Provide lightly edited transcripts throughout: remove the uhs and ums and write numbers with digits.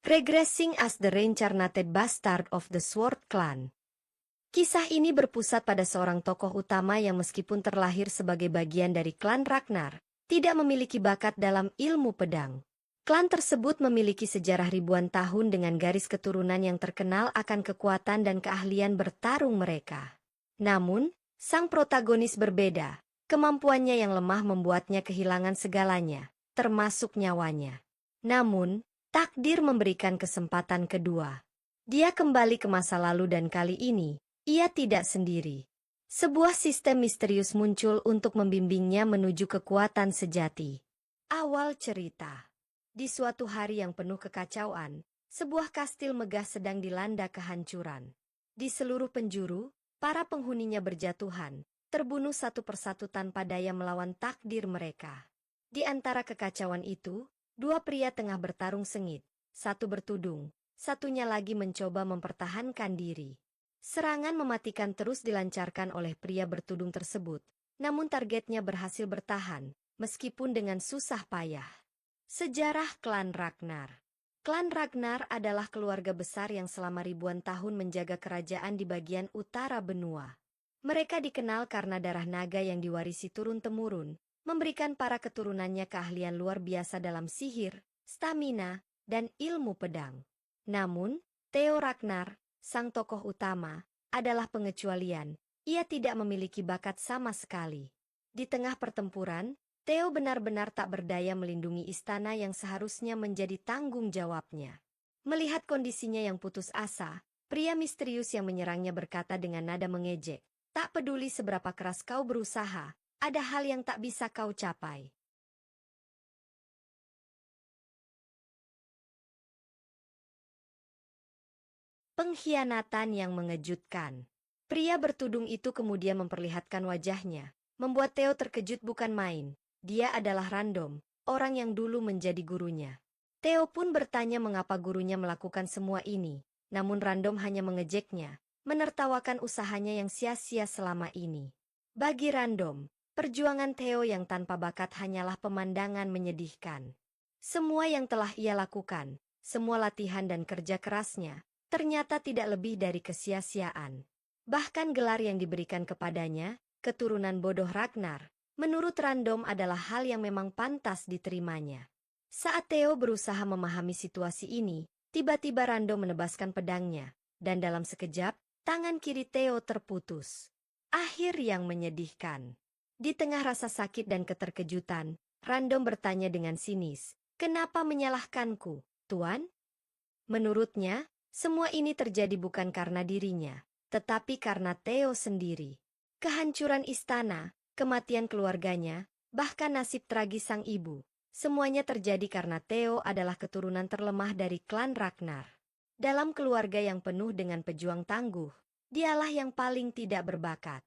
Regressing as the Reincarnated Bastard of the Sword Clan. Kisah ini berpusat pada seorang tokoh utama yang meskipun terlahir sebagai bagian dari klan Ragnar, tidak memiliki bakat dalam ilmu pedang. Klan tersebut memiliki sejarah ribuan tahun dengan garis keturunan yang terkenal akan kekuatan dan keahlian bertarung mereka. Namun, sang protagonis berbeda. Kemampuannya yang lemah membuatnya kehilangan segalanya, termasuk nyawanya. Namun, takdir memberikan kesempatan kedua. Dia kembali ke masa lalu dan kali ini, ia tidak sendiri. Sebuah sistem misterius muncul untuk membimbingnya menuju kekuatan sejati. Awal cerita. Di suatu hari yang penuh kekacauan, sebuah kastil megah sedang dilanda kehancuran. Di seluruh penjuru, para penghuninya berjatuhan, terbunuh satu persatu tanpa daya melawan takdir mereka. Di antara kekacauan itu, dua pria tengah bertarung sengit, satu bertudung, satunya lagi mencoba mempertahankan diri. Serangan mematikan terus dilancarkan oleh pria bertudung tersebut, namun targetnya berhasil bertahan, meskipun dengan susah payah. Sejarah Klan Ragnar. Klan Ragnar adalah keluarga besar yang selama ribuan tahun menjaga kerajaan di bagian utara benua. Mereka dikenal karena darah naga yang diwarisi turun-temurun, memberikan para keturunannya keahlian luar biasa dalam sihir, stamina, dan ilmu pedang. Namun, Theo Ragnar, sang tokoh utama, adalah pengecualian. Ia tidak memiliki bakat sama sekali. Di tengah pertempuran, Theo benar-benar tak berdaya melindungi istana yang seharusnya menjadi tanggung jawabnya. Melihat kondisinya yang putus asa, pria misterius yang menyerangnya berkata dengan nada mengejek, "Tak peduli seberapa keras kau berusaha, ada hal yang tak bisa kau capai." Pengkhianatan yang mengejutkan. Pria bertudung itu kemudian memperlihatkan wajahnya, membuat Theo terkejut bukan main. Dia adalah Random, orang yang dulu menjadi gurunya. Theo pun bertanya mengapa gurunya melakukan semua ini, namun Random hanya mengejeknya, menertawakan usahanya yang sia-sia selama ini. Bagi Random, perjuangan Theo yang tanpa bakat hanyalah pemandangan menyedihkan. Semua yang telah ia lakukan, semua latihan dan kerja kerasnya, ternyata tidak lebih dari kesia-siaan. Bahkan gelar yang diberikan kepadanya, keturunan bodoh Ragnar, menurut Random adalah hal yang memang pantas diterimanya. Saat Theo berusaha memahami situasi ini, tiba-tiba Random menebaskan pedangnya, dan dalam sekejap, tangan kiri Theo terputus. Akhir yang menyedihkan. Di tengah rasa sakit dan keterkejutan, Random bertanya dengan sinis, "Kenapa menyalahkanku, Tuan?" Menurutnya, semua ini terjadi bukan karena dirinya, tetapi karena Theo sendiri. Kehancuran istana, kematian keluarganya, bahkan nasib tragis sang ibu, semuanya terjadi karena Theo adalah keturunan terlemah dari klan Ragnar. Dalam keluarga yang penuh dengan pejuang tangguh, dialah yang paling tidak berbakat.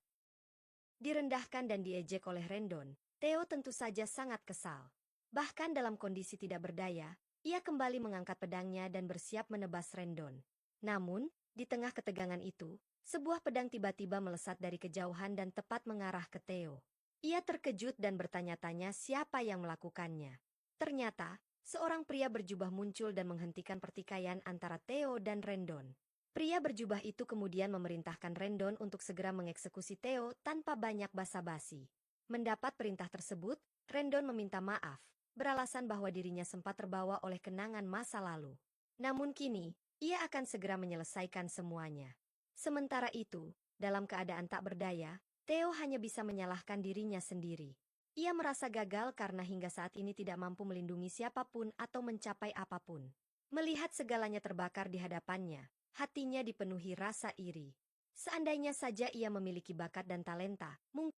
Direndahkan dan diejek oleh Rendon, Theo tentu saja sangat kesal. Bahkan dalam kondisi tidak berdaya, ia kembali mengangkat pedangnya dan bersiap menebas Rendon. Namun, di tengah ketegangan itu, sebuah pedang tiba-tiba melesat dari kejauhan dan tepat mengarah ke Theo. Ia terkejut dan bertanya-tanya siapa yang melakukannya. Ternyata, seorang pria berjubah muncul dan menghentikan pertikaian antara Theo dan Rendon. Pria berjubah itu kemudian memerintahkan Rendon untuk segera mengeksekusi Theo tanpa banyak basa-basi. Mendapat perintah tersebut, Rendon meminta maaf, beralasan bahwa dirinya sempat terbawa oleh kenangan masa lalu. Namun kini, ia akan segera menyelesaikan semuanya. Sementara itu, dalam keadaan tak berdaya, Theo hanya bisa menyalahkan dirinya sendiri. Ia merasa gagal karena hingga saat ini tidak mampu melindungi siapapun atau mencapai apapun. Melihat segalanya terbakar di hadapannya, hatinya dipenuhi rasa iri. Seandainya saja ia memiliki bakat dan talenta, mungkin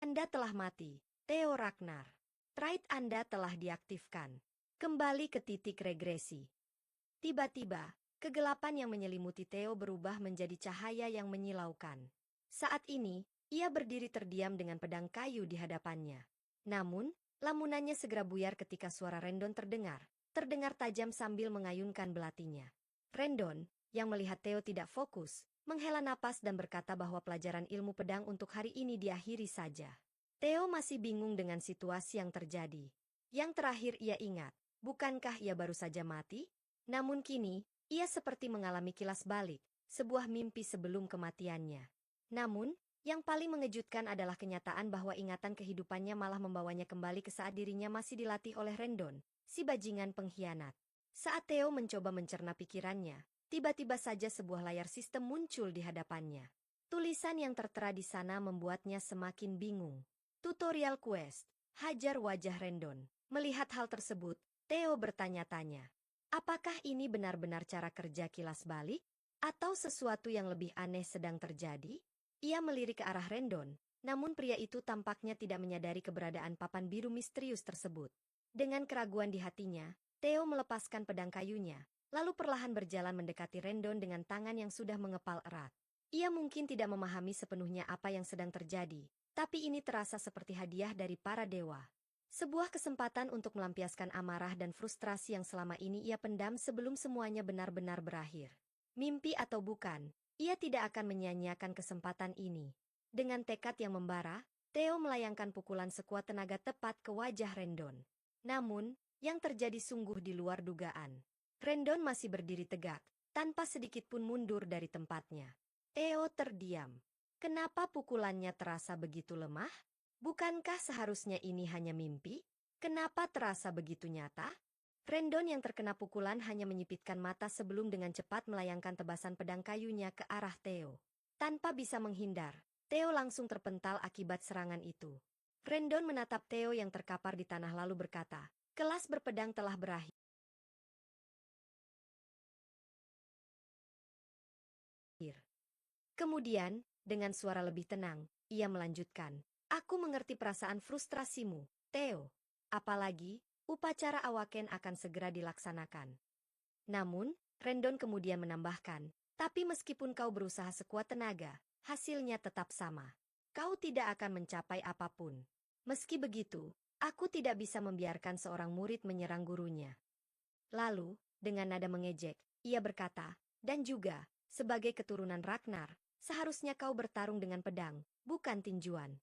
Anda telah mati, Theo Ragnar. Trait Anda telah diaktifkan. Kembali ke titik regresi. Tiba-tiba, kegelapan yang menyelimuti Theo berubah menjadi cahaya yang menyilaukan. Saat ini, ia berdiri terdiam dengan pedang kayu di hadapannya. Namun, lamunannya segera buyar ketika suara Rendon terdengar tajam sambil mengayunkan belatinya. Rendon, yang melihat Theo tidak fokus, menghela napas dan berkata bahwa pelajaran ilmu pedang untuk hari ini diakhiri saja. Theo masih bingung dengan situasi yang terjadi. Yang terakhir ia ingat, bukankah ia baru saja mati? Namun kini, ia seperti mengalami kilas balik, sebuah mimpi sebelum kematiannya. Namun, yang paling mengejutkan adalah kenyataan bahwa ingatan kehidupannya malah membawanya kembali ke saat dirinya masih dilatih oleh Rendon, si bajingan pengkhianat. Saat Theo mencoba mencerna pikirannya, tiba-tiba saja sebuah layar sistem muncul di hadapannya. Tulisan yang tertera di sana membuatnya semakin bingung. Tutorial Quest, hajar wajah Rendon. Melihat hal tersebut, Theo bertanya-tanya. Apakah ini benar-benar cara kerja kilas balik? Atau sesuatu yang lebih aneh sedang terjadi? Ia melirik ke arah Rendon, namun pria itu tampaknya tidak menyadari keberadaan papan biru misterius tersebut. Dengan keraguan di hatinya, Theo melepaskan pedang kayunya, lalu perlahan berjalan mendekati Rendon dengan tangan yang sudah mengepal erat. Ia mungkin tidak memahami sepenuhnya apa yang sedang terjadi, tapi ini terasa seperti hadiah dari para dewa. Sebuah kesempatan untuk melampiaskan amarah dan frustrasi yang selama ini ia pendam sebelum semuanya benar-benar berakhir. Mimpi atau bukan, ia tidak akan menyia-nyiakan kesempatan ini. Dengan tekad yang membara, Theo melayangkan pukulan sekuat tenaga tepat ke wajah Rendon. Namun, yang terjadi sungguh di luar dugaan. Rendon masih berdiri tegak, tanpa sedikit pun mundur dari tempatnya. Theo terdiam. Kenapa pukulannya terasa begitu lemah? Bukankah seharusnya ini hanya mimpi? Kenapa terasa begitu nyata? Rendon yang terkena pukulan hanya menyipitkan mata sebelum dengan cepat melayangkan tebasan pedang kayunya ke arah Theo. Tanpa bisa menghindar, Theo langsung terpental akibat serangan itu. Rendon menatap Theo yang terkapar di tanah lalu berkata, "Kelas berpedang telah berakhir." Kemudian, dengan suara lebih tenang, ia melanjutkan, "Aku mengerti perasaan frustrasimu, Theo. Apalagi, upacara awaken akan segera dilaksanakan." Namun, Rendon kemudian menambahkan, "Tapi meskipun kau berusaha sekuat tenaga, hasilnya tetap sama. Kau tidak akan mencapai apapun. Meski begitu, aku tidak bisa membiarkan seorang murid menyerang gurunya." Lalu, dengan nada mengejek, ia berkata, "Dan juga, sebagai keturunan Ragnar, seharusnya kau bertarung dengan pedang, bukan tinjuan."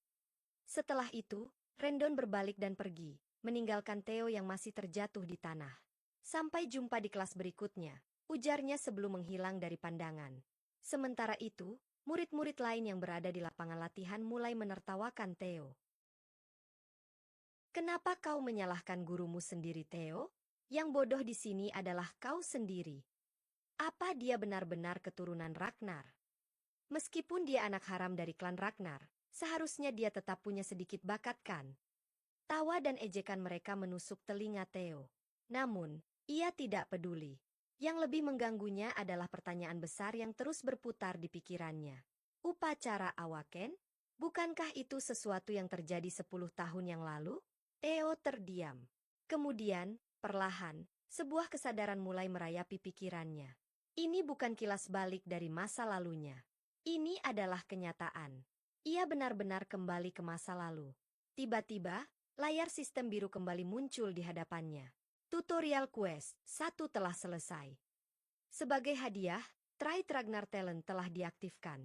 Setelah itu, Rendon berbalik dan pergi, meninggalkan Theo yang masih terjatuh di tanah. "Sampai jumpa di kelas berikutnya," ujarnya sebelum menghilang dari pandangan. Sementara itu, murid-murid lain yang berada di lapangan latihan mulai menertawakan Theo. "Kenapa kau menyalahkan gurumu sendiri, Theo? Yang bodoh di sini adalah kau sendiri. Apa dia benar-benar keturunan Ragnar? Meskipun dia anak haram dari klan Ragnar, seharusnya dia tetap punya sedikit bakat kan?" Tawa dan ejekan mereka menusuk telinga Theo. Namun, ia tidak peduli. Yang lebih mengganggunya adalah pertanyaan besar yang terus berputar di pikirannya. Upacara awaken? Bukankah itu sesuatu yang terjadi 10 tahun yang lalu? Theo terdiam. Kemudian, perlahan, sebuah kesadaran mulai merayapi pikirannya. Ini bukan kilas balik dari masa lalunya. Ini adalah kenyataan. Ia benar-benar kembali ke masa lalu. Tiba-tiba, layar sistem biru kembali muncul di hadapannya. Tutorial Quest 1 telah selesai. Sebagai hadiah, Trait Ragnar Talent telah diaktifkan.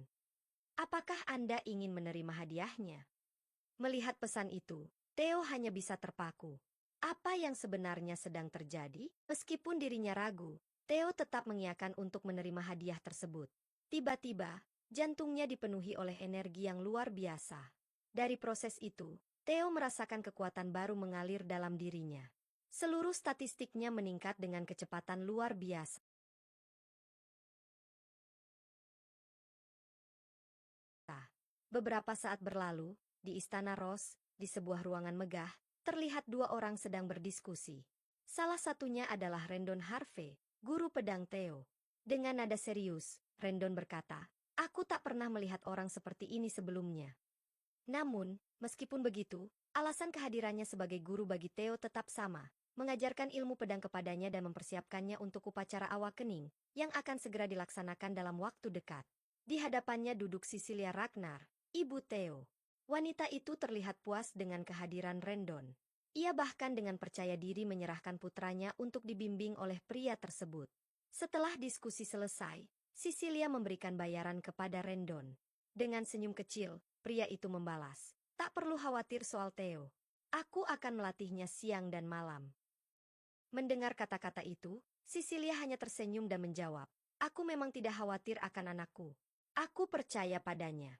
Apakah Anda ingin menerima hadiahnya? Melihat pesan itu, Theo hanya bisa terpaku. Apa yang sebenarnya sedang terjadi? Meskipun dirinya ragu, Theo tetap mengiyakan untuk menerima hadiah tersebut. Tiba-tiba, jantungnya dipenuhi oleh energi yang luar biasa. Dari proses itu, Theo merasakan kekuatan baru mengalir dalam dirinya. Seluruh statistiknya meningkat dengan kecepatan luar biasa. Beberapa saat berlalu, di Istana Ros, di sebuah ruangan megah, terlihat dua orang sedang berdiskusi. Salah satunya adalah Rendon Harvey, guru pedang Theo. Dengan nada serius, Rendon berkata, "Aku tak pernah melihat orang seperti ini sebelumnya." Namun, meskipun begitu, alasan kehadirannya sebagai guru bagi Theo tetap sama, mengajarkan ilmu pedang kepadanya dan mempersiapkannya untuk upacara awakening, yang akan segera dilaksanakan dalam waktu dekat. Di hadapannya duduk Cecilia Ragnar, ibu Theo. Wanita itu terlihat puas dengan kehadiran Rendon. Ia bahkan dengan percaya diri menyerahkan putranya untuk dibimbing oleh pria tersebut. Setelah diskusi selesai, Cecilia memberikan bayaran kepada Rendon. Dengan senyum kecil, pria itu membalas, Tak perlu khawatir soal Theo. Aku akan melatihnya siang dan malam. Mendengar kata-kata itu, Cecilia hanya tersenyum dan menjawab, aku memang tidak khawatir akan anakku. Aku percaya padanya.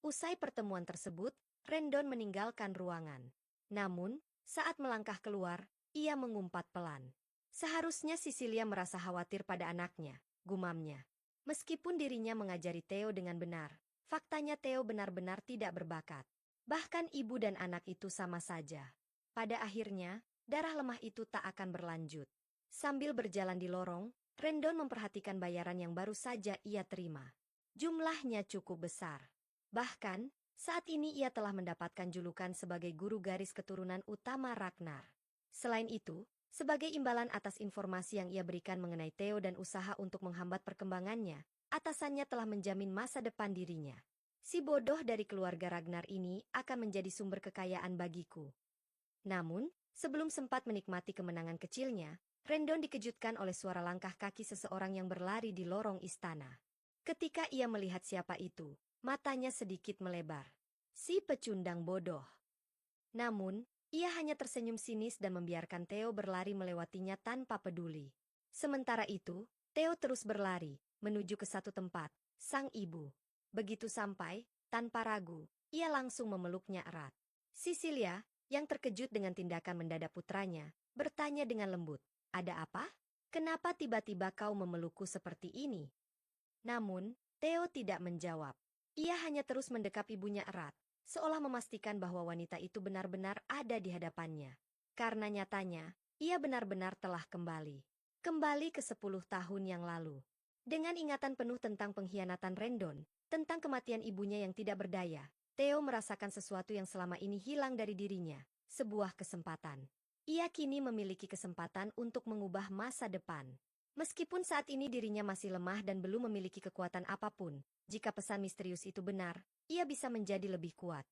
Usai pertemuan tersebut, Rendon meninggalkan ruangan. Namun, saat melangkah keluar, ia mengumpat pelan. Seharusnya Cecilia merasa khawatir pada anaknya, gumamnya. Meskipun dirinya mengajari Theo dengan benar, faktanya Theo benar-benar tidak berbakat. Bahkan ibu dan anak itu sama saja. Pada akhirnya, darah lemah itu tak akan berlanjut. Sambil berjalan di lorong, Rendon memperhatikan bayaran yang baru saja ia terima. Jumlahnya cukup besar. Bahkan, saat ini ia telah mendapatkan julukan sebagai guru garis keturunan utama Ragnar. Selain itu, sebagai imbalan atas informasi yang ia berikan mengenai Theo dan usaha untuk menghambat perkembangannya, atasannya telah menjamin masa depan dirinya. Si bodoh dari keluarga Ragnar ini akan menjadi sumber kekayaan bagiku. Namun, sebelum sempat menikmati kemenangan kecilnya, Rendon dikejutkan oleh suara langkah kaki seseorang yang berlari di lorong istana. Ketika ia melihat siapa itu, matanya sedikit melebar. Si pecundang bodoh. Namun, ia hanya tersenyum sinis dan membiarkan Theo berlari melewatinya tanpa peduli. Sementara itu, Theo terus berlari, menuju ke satu tempat, sang ibu. Begitu sampai, tanpa ragu, ia langsung memeluknya erat. Cecilia, yang terkejut dengan tindakan mendadak putranya, bertanya dengan lembut, ada apa? Kenapa tiba-tiba kau memelukku seperti ini? Namun, Theo tidak menjawab. Ia hanya terus mendekap ibunya erat, seolah memastikan bahwa wanita itu benar-benar ada di hadapannya. Karena nyatanya, ia benar-benar telah kembali. Kembali ke 10 tahun yang lalu. Dengan ingatan penuh tentang pengkhianatan Rendon, tentang kematian ibunya yang tidak berdaya, Theo merasakan sesuatu yang selama ini hilang dari dirinya, sebuah kesempatan. Ia kini memiliki kesempatan untuk mengubah masa depan. Meskipun saat ini dirinya masih lemah dan belum memiliki kekuatan apapun, jika pesan misterius itu benar, ia bisa menjadi lebih kuat.